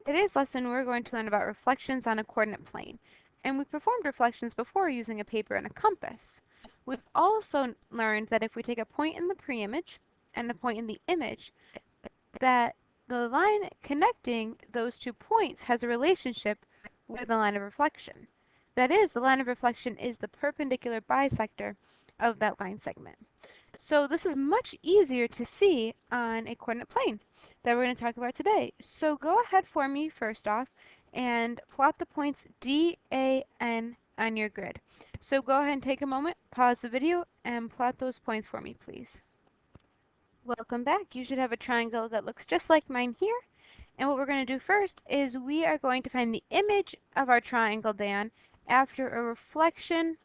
Today's lesson we're going to learn about reflections on a coordinate plane. And we performed reflections before using a paper and a compass. We've also learned that if we take a point in the pre-image and a point in the image, that the line connecting those 2 points has a relationship with the line of reflection. That is, the line of reflection is the perpendicular bisector of that line segment. So this is much easier to see on a coordinate plane that we're going to talk about today. So go ahead for me first off and plot the points D, A, N on your grid. So go ahead and take a moment, pause the video, and plot those points for me, please. Welcome back. You should have a triangle that looks just like mine here. And what we're going to do first is we are going to find the image of our triangle, Dan, after a reflection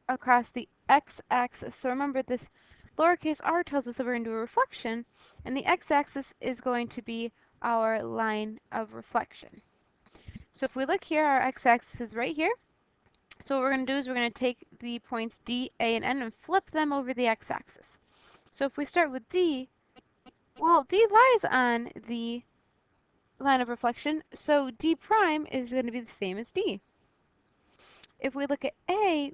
across the x-axis. So remember, this lowercase r tells us that we're going to do a reflection, and the x-axis is going to be our line of reflection. So if we look here, our x-axis is right here. So what we're going to do is we're going to take the points D, A, and N and flip them over the x-axis. So if we start with D, well, D lies on the line of reflection, so D prime is going to be the same as D. If we look at A,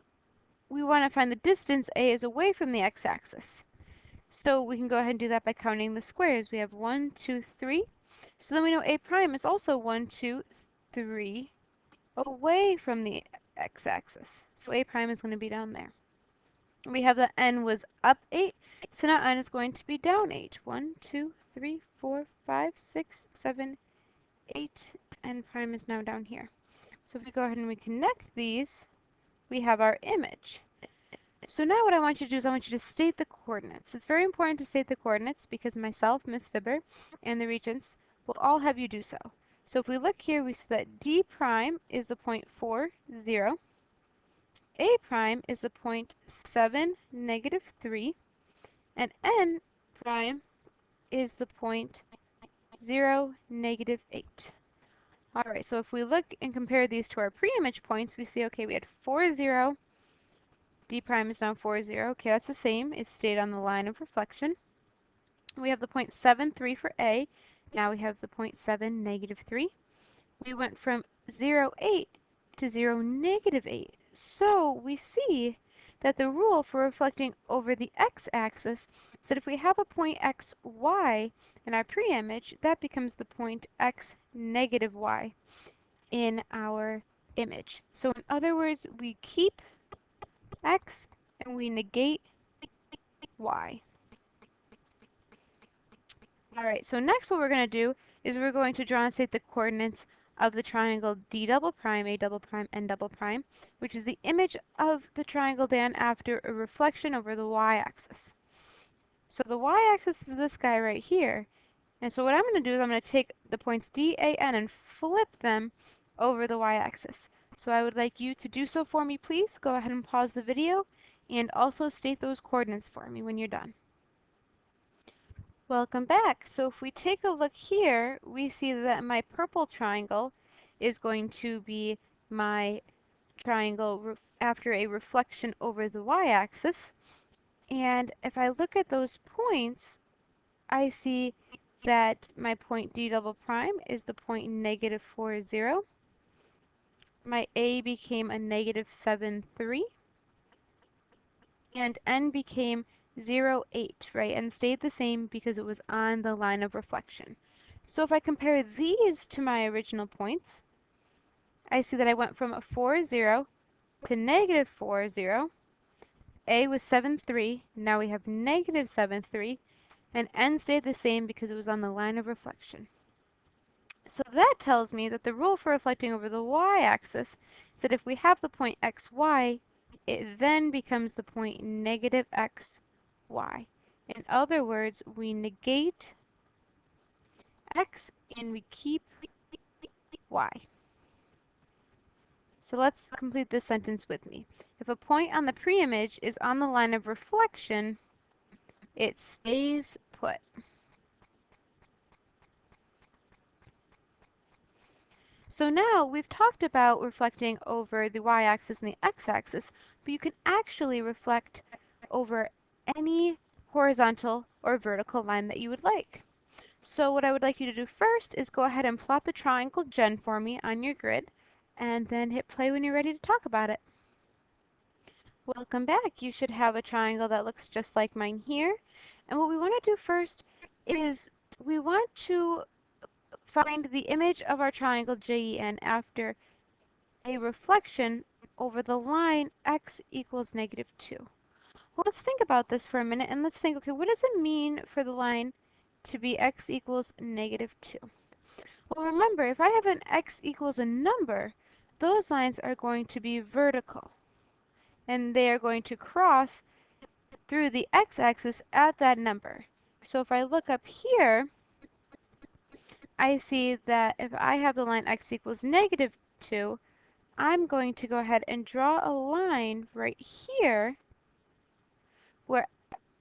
we want to find the distance A is away from the x-axis. So we can go ahead and do that by counting the squares. We have 1, 2, 3. So then we know A prime is also 1, 2, 3 away from the x-axis. So A prime is going to be down there. We have that N was up 8. So now N is going to be down 8. 1, 2, 3, 4, 5, 6, 7, 8. N prime is now down here. So if we go ahead and we connect these, we have our image. So now what I want you to do is I want you to state the coordinates. It's very important to state the coordinates because myself, Miss Fibber, and the regents will all have you do so. So if we look here, we see that D prime is the point 4, 0. A prime is the point 7, negative 3. And N prime is the point 0, negative 8. Alright, so if we look and compare these to our pre-image points, we see, okay, we had 4, 0. D prime is now 4, 0. Okay, that's the same. It's stayed on the line of reflection. We have the point 7, 3 for A. Now we have the point 7, negative 3. We went from 0, 8 to 0, negative 8. So we see that the rule for reflecting over the x-axis is that if we have a point x, y in our pre-image, that becomes the point x, negative y in our image. So in other words, we keep x and we negate y. Alright, so next what we're going to do is we're going to draw and state the coordinates of the triangle D double prime, A double prime, N double prime, which is the image of the triangle Dan after a reflection over the y-axis. So the y-axis is this guy right here. And so what I'm going to do is I'm going to take the points D, A, N and flip them over the y-axis. So I would like you to do so for me, please. Go ahead and pause the video and also state those coordinates for me when you're done. Welcome back. So if we take a look here, we see that my purple triangle is going to be my triangle after a reflection over the y-axis. And if I look at those points, I see that my point D double prime is the point negative 4, 0. My A became a negative 7, 3. And N became 0, 8, right? And stayed the same because it was on the line of reflection. So if I compare these to my original points, I see that I went from a 4, 0 to negative 4, 0. A was 7, 3. Now we have negative 7, 3. And N stayed the same because it was on the line of reflection. So that tells me that the rule for reflecting over the y-axis is that if we have the point x, y, it then becomes the point negative x, y. In other words, we negate x and we keep y. So let's complete this sentence with me. If a point on the pre-image is on the line of reflection, it stays put. So now we've talked about reflecting over the y-axis and the x-axis, but you can actually reflect over any horizontal or vertical line that you would like. So what I would like you to do first is go ahead and plot the triangle Gen for me on your grid, and then hit play when you're ready to talk about it. Welcome back. You should have a triangle that looks just like mine here. And what we want to do first is we want to find the image of our triangle JEN after a reflection over the line x equals -2. Well, let's think about this for a minute and let's think, okay, what does it mean for the line to be x equals -2? Well, remember, if I have an x equals a number, those lines are going to be vertical and they are going to cross through the x-axis at that number. So if I look up here, I see that if I have the line x equals -2, I'm going to go ahead and draw a line right here where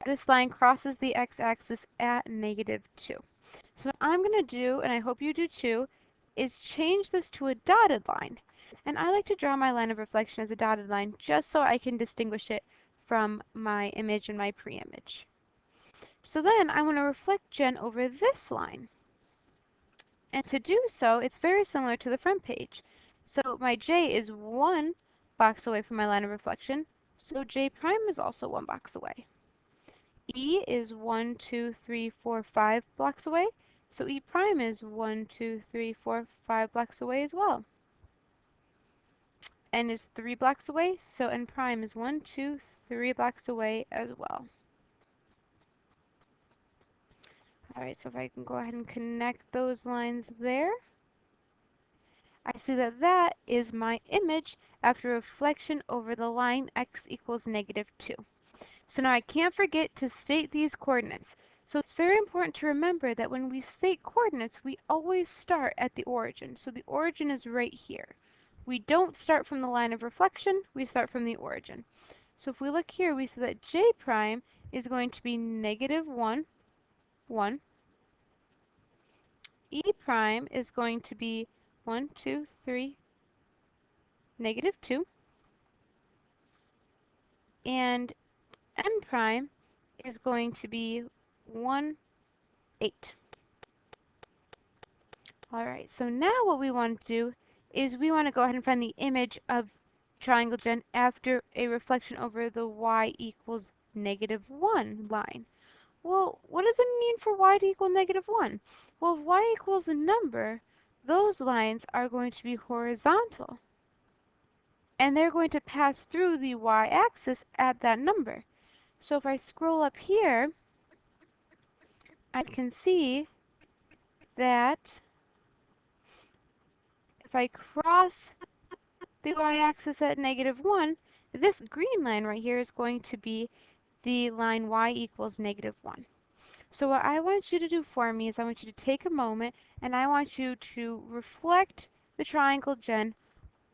this line crosses the x-axis at -2. So what I'm going to do, and I hope you do too, is change this to a dotted line. And I like to draw my line of reflection as a dotted line just so I can distinguish it from my image and my pre-image. So then I want to reflect Gen over this line. And to do so, it's very similar to the front page. So my J is 1 box away from my line of reflection, so J prime is also 1 box away. E is 1, 2, 3, 4, 5 blocks away, so E prime is 1, 2, 3, 4, 5 blocks away as well. N is 3 blocks away, so N prime is 1, 2, 3 blocks away as well. Alright, so if I can go ahead and connect those lines there, I see that that is my image after reflection over the line x equals -2. So now I can't forget to state these coordinates. So it's very important to remember that when we state coordinates, we always start at the origin. So the origin is right here. We don't start from the line of reflection, we start from the origin. So if we look here, we see that J prime is going to be -1, 1. E prime is going to be 1, 2, 3, -2. And N prime is going to be 1, 8. Alright, so now what we want to do is we want to go ahead and find the image of triangle Gen after a reflection over the y equals -1 line. Well, what does it mean for y to equal -1? Well, if y equals a number, those lines are going to be horizontal. And they're going to pass through the y-axis at that number. So if I scroll up here, I can see that if I cross the y-axis at -1, this green line right here is going to be the line y equals -1. So what I want you to do for me is I want you to take a moment and I want you to reflect the triangle Gen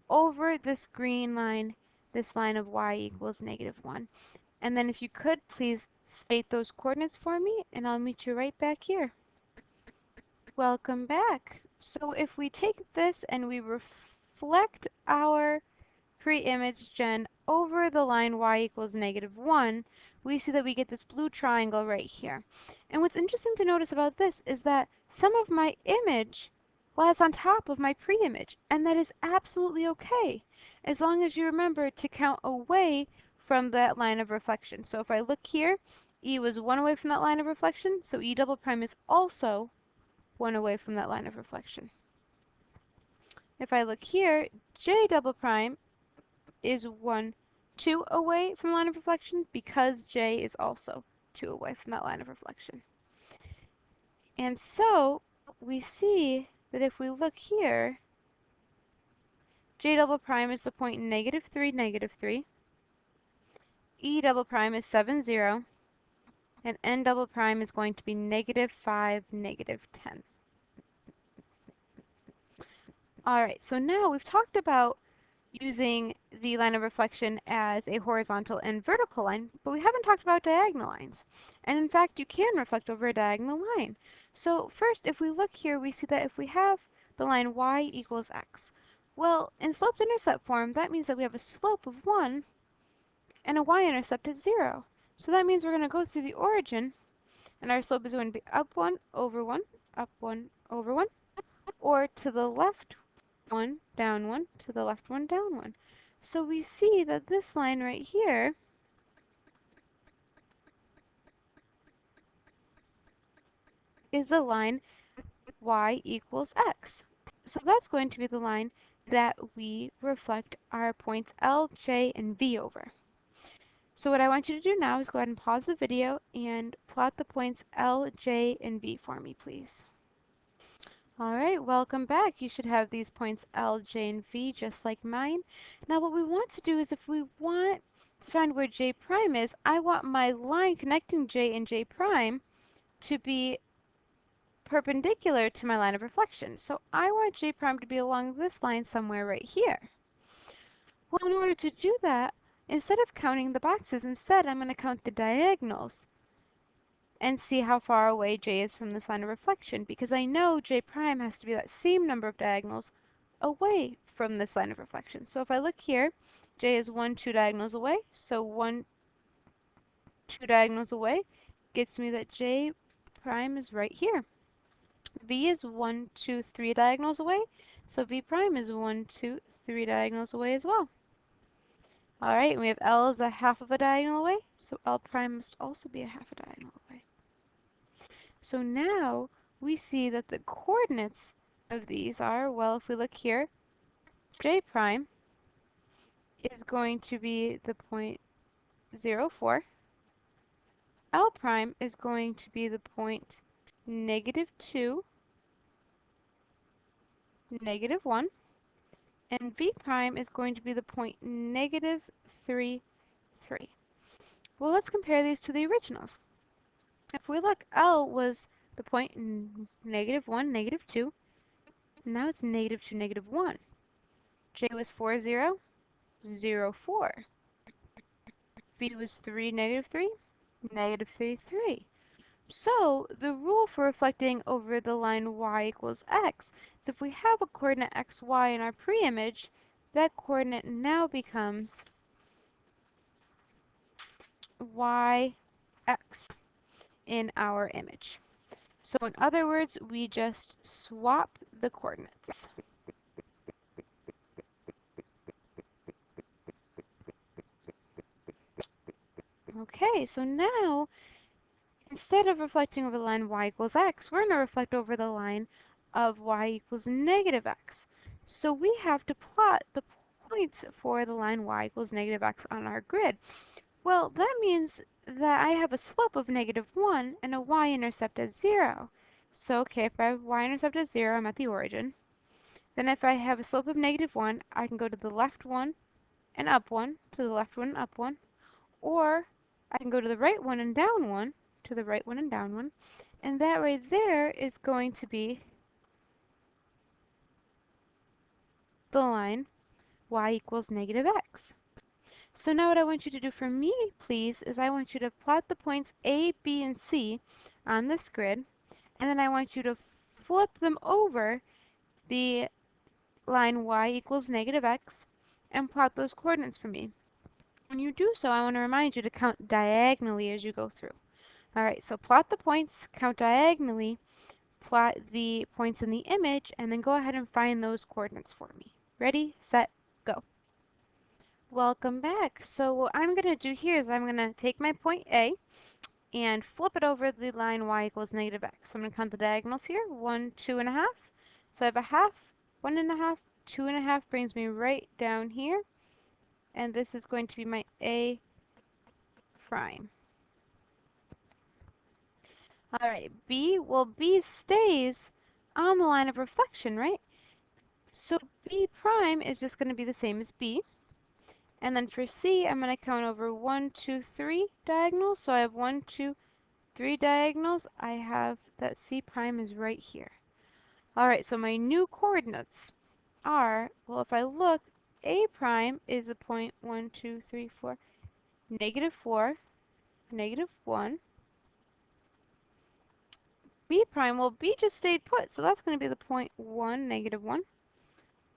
over this green line, this line of y equals -1. And then if you could, please state those coordinates for me and I'll meet you right back here. Welcome back. So if we take this and we reflect our pre-image Gen over the line y equals -1, we see that we get this blue triangle right here. And what's interesting to notice about this is that some of my image lies on top of my pre-image, and that is absolutely okay, as long as you remember to count away from that line of reflection. So if I look here, E was 1 away from that line of reflection, so E double prime is also 1 away from that line of reflection. If I look here, J double prime is 1, 2 away from the line of reflection because J is also 2 away from that line of reflection. And so we see that if we look here, J double prime is the point -3, -3. E double prime is 7, 0. And N double prime is going to be -5, -10. Alright, so now we've talked about using the line of reflection as a horizontal and vertical line, but we haven't talked about diagonal lines. And in fact, you can reflect over a diagonal line. So first, if we look here, we see that if we have the line y equals x, well, in slope-intercept form, that means that we have a slope of 1 and a y-intercept at 0. So that means we're going to go through the origin, And our slope is going to be up 1 over 1, up 1 over 1, or to the left 1, down 1, to the left 1, down 1. So we see that this line right here is the line y equals x. So that's going to be the line that we reflect our points L, J, and V over. So what I want you to do now is go ahead and pause the video and plot the points L, J, and V for me, please. Alright, welcome back. You should have these points L, J, and V just like mine. Now what we want to do is if we want to find where J prime is, I want my line connecting J and J prime to be perpendicular to my line of reflection. So I want J prime to be along this line somewhere right here. Well, in order to do that, instead of counting the boxes, instead I'm going to count the diagonals and see how far away J is from this line of reflection, because I know J prime has to be that same number of diagonals away from this line of reflection. So if I look here, J is 1, 2 diagonals away, so 1, 2 diagonals away gets me that J prime is right here. V is 1, 2, 3 diagonals away, so V prime is 1, 2, 3 diagonals away as well. Alright, and we have L is a half of a diagonal away, so L prime must also be a half a diagonal away. So now we see that the coordinates of these are, well, if we look here, J prime is going to be the point 0, 4. L prime is going to be the point -2, -1. And V prime is going to be the point -3, 3. Well, let's compare these to the originals. If we look, L was the point -1, -2. Now it's -2, -1. J was 4, 0, 0, 4. V was 3, -3, -3, 3. So the rule for reflecting over the line y equals x is if we have a coordinate xy in our pre-image, that coordinate now becomes yx in our image. So in other words, we just swap the coordinates. Okay, so now instead of reflecting over the line y equals x, we're going to reflect over the line of y equals -x. So we have to plot the points for the line y equals -x on our grid. Well, that means that I have a slope of -1 and a y-intercept at 0. So, okay, if I have y-intercept at 0, I'm at the origin. Then if I have a slope of -1, I can go to the left 1 and up 1, to the left 1 and up 1. Or I can go to the right 1 and down 1, to the right 1 and down 1. And that right there is going to be the line y equals -x. So now what I want you to do for me, please, is I want you to plot the points A, B, and C on this grid, and then I want you to flip them over the line y equals -x and plot those coordinates for me. When you do so, I want to remind you to count diagonally as you go through. Alright, so plot the points, count diagonally, plot the points in the image, and then go ahead and find those coordinates for me. Ready, set, go. Welcome back. So what I'm going to do here is I'm going to take my point A and flip it over the line y equals -x. So I'm going to count the diagonals here. 1, 2.5. So I have a half, 1.5, 2.5 brings me right down here. And this is going to be my A prime. Alright, B, well B stays on the line of reflection, right? So B prime is just going to be the same as B. And then for C, I'm going to count over 1, 2, 3 diagonals. So I have 1, 2, 3 diagonals. I have that C prime is right here. Alright, so my new coordinates are, well, if I look, A prime is a point 1, 2, 3, 4, -4, -1. B prime, well, B just stayed put, so that's going to be the point 1, -1.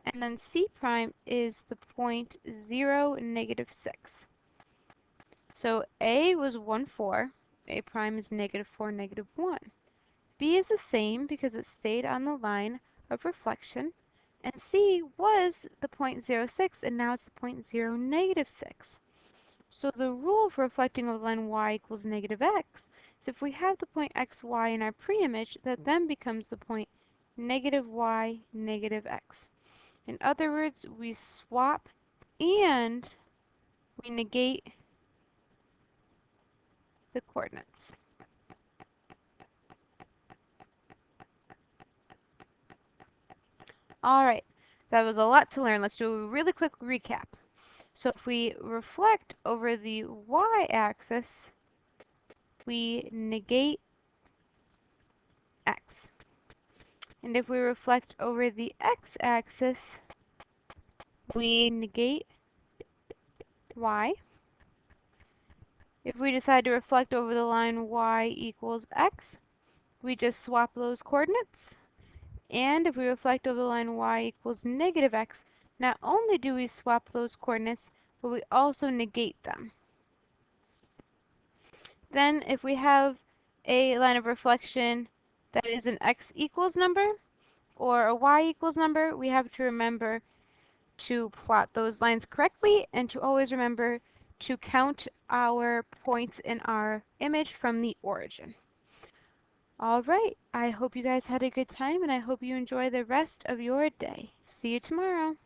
And then C prime is the point 0, -6. So A was 1, 4. A prime is -4, -1. B is the same because it stayed on the line of reflection, and C was the point 0.06 and now it's the point 0, -6. So the rule for reflecting over the line y equals -x is if we have the point xy in our pre-image, that then becomes the point -y, -x. In other words, we swap and we negate the coordinates. Alright, that was a lot to learn. Let's do a really quick recap. So if we reflect over the y-axis, we negate x. And if we reflect over the x-axis, we negate y. If we decide to reflect over the line y equals x, we just swap those coordinates. And if we reflect over the line y equals -x, not only do we swap those coordinates, but we also negate them. Then if we have a line of reflection that is an x equals number or a y equals number, we have to remember to plot those lines correctly and to always remember to count our points in our image from the origin. All right, I hope you guys had a good time and I hope you enjoy the rest of your day. See you tomorrow.